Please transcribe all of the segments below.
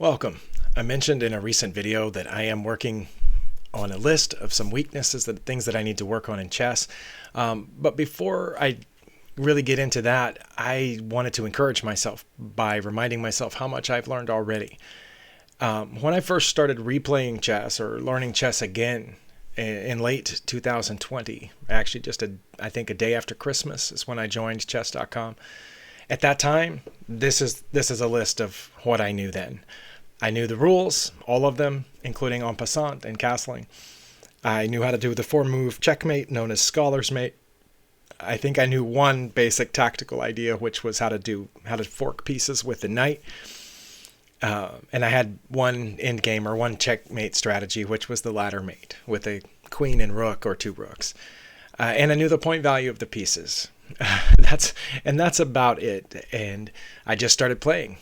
Welcome. I mentioned in a recent video that I am working on a list of some weaknesses, the things that I need to work on in chess. But before I really get into that, I wanted to encourage myself by reminding myself how much I've learned already. When I first started replaying chess or learning chess again in late 2020, actually I think a day after Christmas is when I joined chess.com. At that time, this is a list of what I knew then. I knew the rules, all of them, including en passant and castling. I knew how to do the 4-move checkmate known as scholar's mate. I think I knew one basic tactical idea, which was how to fork pieces with the knight. And I had one endgame or one checkmate strategy, which was the ladder mate with a queen and rook or 2 rooks. And I knew the point value of the pieces. That's about it. And I just started playing.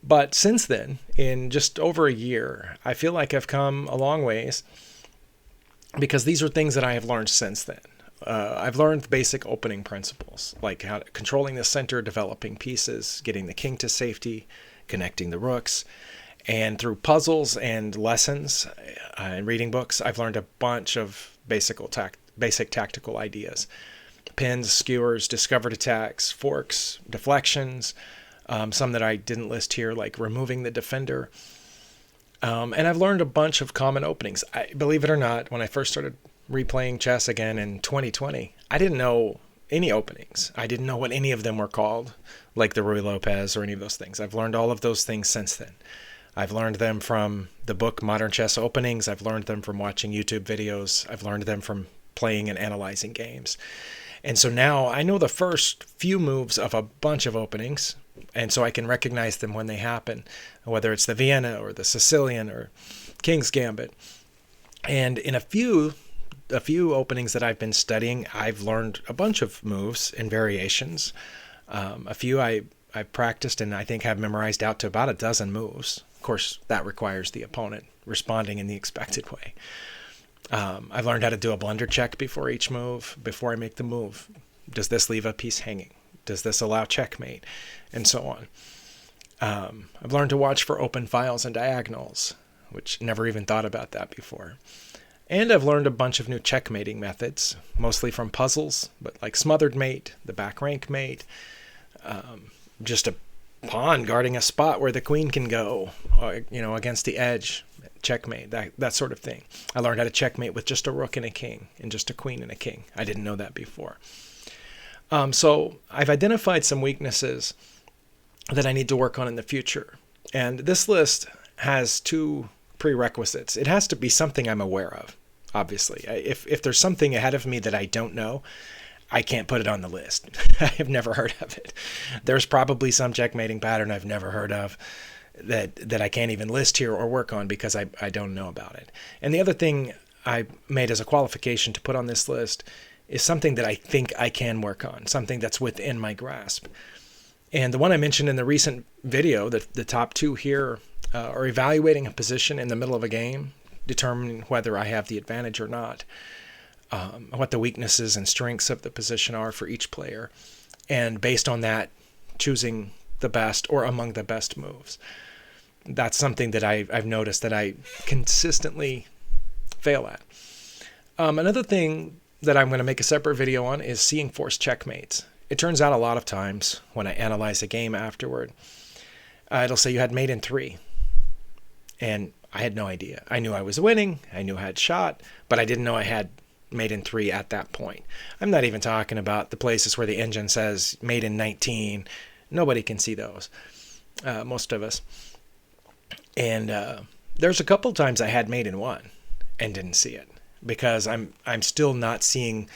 But since then, in just over a year, I feel like I've come a long ways because these are things that I have learned since then. I've learned basic opening principles, like controlling the center, developing pieces, getting the king to safety, connecting the rooks. And through puzzles and lessons and reading books, I've learned a bunch of basic tactical ideas. Pins, skewers, discovered attacks, forks, deflections, some that I didn't list here, like removing the defender. And I've learned a bunch of common openings. Believe it or not, when I first started replaying chess again in 2020, I didn't know any openings. I didn't know what any of them were called, like the Ruy Lopez or any of those things. I've learned all of those things since then. I've learned them from the book Modern Chess Openings. I've learned them from watching YouTube videos. I've learned them from playing and analyzing games. And so now I know the first few moves of a bunch of openings, and so I can recognize them when they happen, whether it's the Vienna or the Sicilian or King's Gambit. And in a few openings that I've been studying, I've learned a bunch of moves and variations. A few I've practiced and I think have memorized out to about a dozen moves. Of course, that requires the opponent responding in the expected way. I've learned how to do a blunder check before each move, before I make the move. Does this leave a piece hanging? Does this allow checkmate? And so on. I've learned to watch for open files and diagonals, which never even thought about that before. And I've learned a bunch of new checkmating methods, mostly from puzzles, but like smothered mate, the back rank mate, just a pawn guarding a spot where the queen can go, against the edge, checkmate, that sort of thing. I learned how to checkmate with just a rook and a king, and just a queen and a king. I didn't know that before. So I've identified some weaknesses that I need to work on in the future. And this list has 2 prerequisites. It has to be something I'm aware of, obviously. If there's something ahead of me that I don't know, I can't put it on the list. I have never heard of it. There's probably some checkmating pattern I've never heard of that I can't even list here or work on because I don't know about it. And the other thing I made as a qualification to put on this list is something that I think I can work on, something that's within my grasp. And the one I mentioned in the recent video, the top 2 here, are evaluating a position in the middle of a game, determining whether I have the advantage or not, what the weaknesses and strengths of the position are for each player, and based on that, choosing the best or among the best moves. That's something that I've noticed that I consistently fail at. Another thing that I'm going to make a separate video on is seeing forced checkmates. It turns out a lot of times when I analyze a game afterward, it'll say you had mate in 3. And I had no idea. I knew I was winning. I knew I had shot, but I didn't know I had mate in 3 at that point. I'm not even talking about the places where the engine says mate in 19. Nobody can see those, most of us. And there's a couple times I had mate in 1 and didn't see it because I'm still not seeing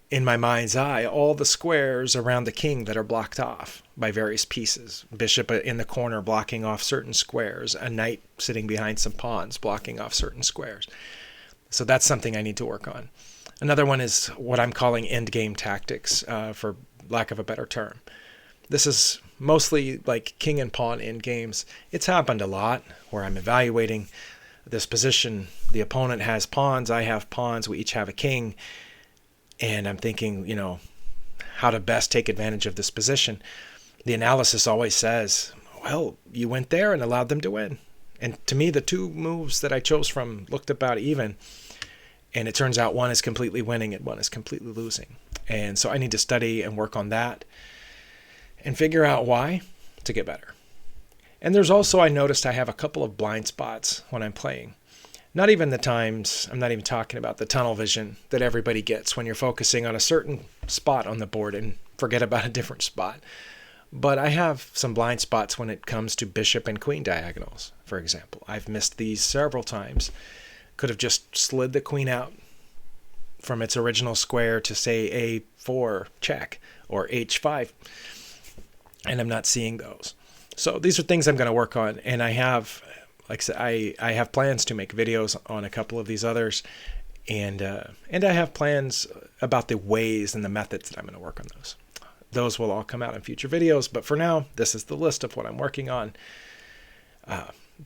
in my mind's eye all the squares around the king that are blocked off by various pieces. Bishop in the corner blocking off certain squares, a knight sitting behind some pawns blocking off certain squares. So that's something I need to work on. Another one is what I'm calling endgame tactics, for lack of a better term. This is mostly like king and pawn endgames. It's happened a lot where I'm evaluating this position. The opponent has pawns, I have pawns, we each have a king. And I'm thinking, how to best take advantage of this position. The analysis always says, well, you went there and allowed them to win. And to me, the two moves that I chose from looked about even. And it turns out one is completely winning and one is completely losing. And so I need to study and work on that and figure out why to get better. And there's also, I noticed I have a couple of blind spots when I'm playing. Not even the times, I'm not even talking about the tunnel vision that everybody gets when you're focusing on a certain spot on the board and forget about a different spot. But I have some blind spots when it comes to bishop and queen diagonals, for example. I've missed these several times. Could have just slid the queen out from its original square to say A4 check or H5, and I'm not seeing those. So these are things I'm going to work on, and I have, like I said, I have plans to make videos on a couple of these others, and I have plans about the ways and the methods that I'm going to work on those. Those will all come out in future videos, but for now, this is the list of what I'm working on.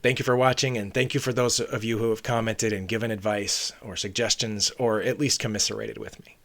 Thank you for watching, and thank you for those of you who have commented and given advice or suggestions or at least commiserated with me.